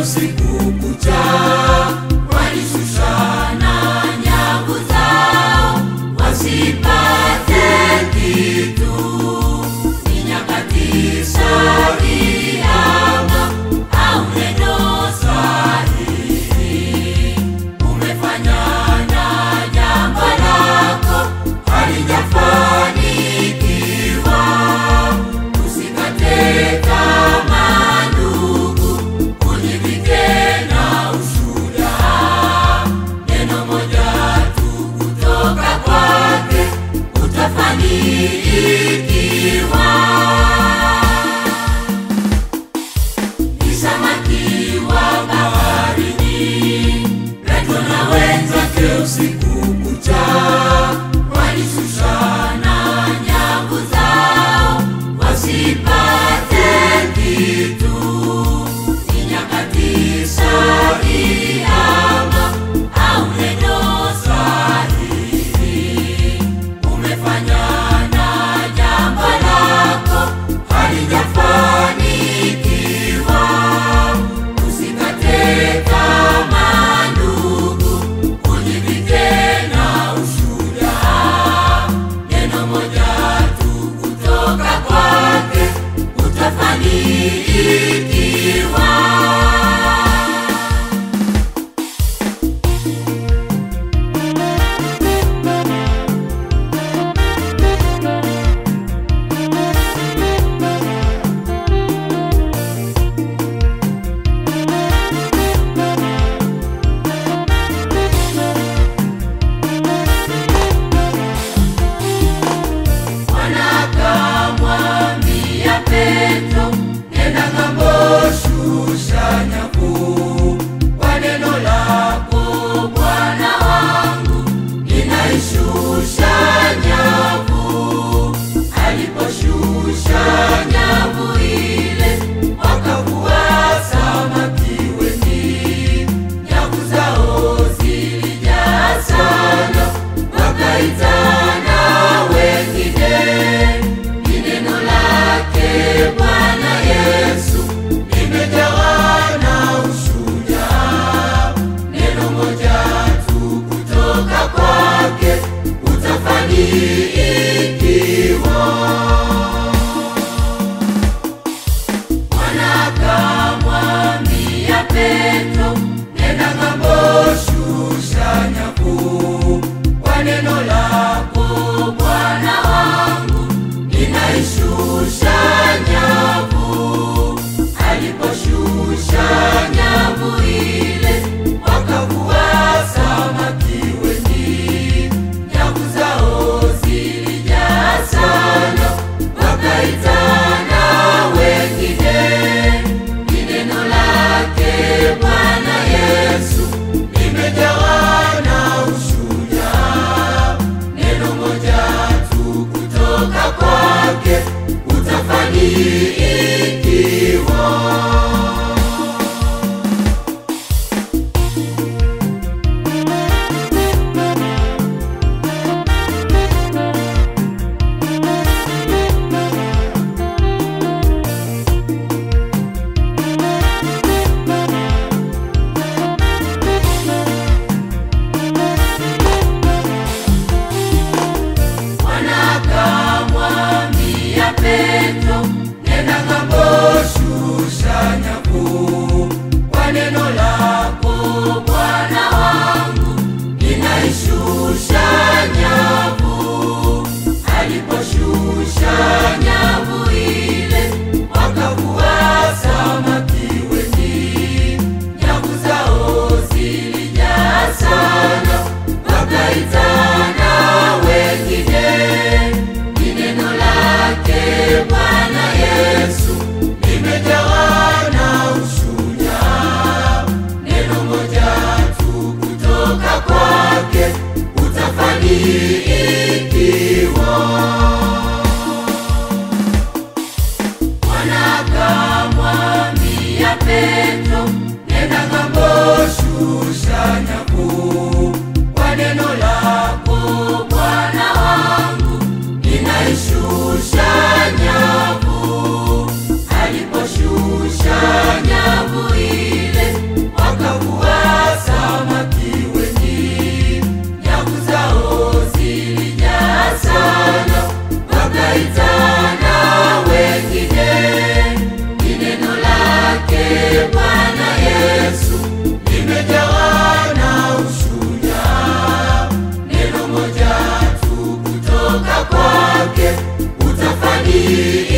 Usiku kucha walishushana nyavu zao wasipate kitu. Ni nyakati salama au neno sahihi. Umefanya na jambo lako halijafanikiwa. Usikate tamaa ndugu, na ushuhuda. Neno moja tu kutoka kwake utafanikiwa. Ni samaki wa baharini, Petro na wenzake usiku kucha walishushana nyavu zao wasipate kitu. Ni nyakati salama au neno sahihi. Umefanya na jambo lako halijafanikiwa. Usikate tamaa ndugu, ujivike na ushuhuda. Neno moja tu kutoka kwake utafanikiwa. Wanakamwambia Petro, nenda ng'ambo, shusha nyavu kwa neno lako Bwana wangu. Ninaishusha nyavu. Aliposhusha nyavu ile wakavua samaki wengi. Nyavu zao zilijaa sana, wakaitana wengine. Ni neno lake Bwana Yesu limejawa na ushuhuda. Neno moja tu kutoka kwake utafanikiwa. Wanakamwambia Petro, nenda ng'ambo, shusha nyavu kwa neno lako Bwana wangu. Ninaishusha nyavu. Aliposhusha nyavu ile wakavua samaki wengi. Nyavu zao zilijaa sana, wakaitana wengine. Ni neno lake Bwana Yesu limejawa na ushuhuda. Neno moja tu kutoka kwake utafanikiwa. Wanakamwambia Petro, nenda ng'ambo, shusha nyavu kwa neno lako Bwana wangu. Ninaishusha nyavu. Aliposhusha nyavu ile wakavua samaki wengi. Nyavu zao zilijaa sana, wakaitana wengine. Ni neno lake Bwana Yesu limejawa na ushuhuda. Neno moja tu kutoka kwake utafanikiwa. alishusha nyavu, aliposhusha nyavu ile wakavua samaki wengi, nyavu zao zilijaa sana, wakaitana wengine. Ni neno lake Bwana Yesu limejawa na ushujaa, neno moja tu kutoka kwake utafanikiwa.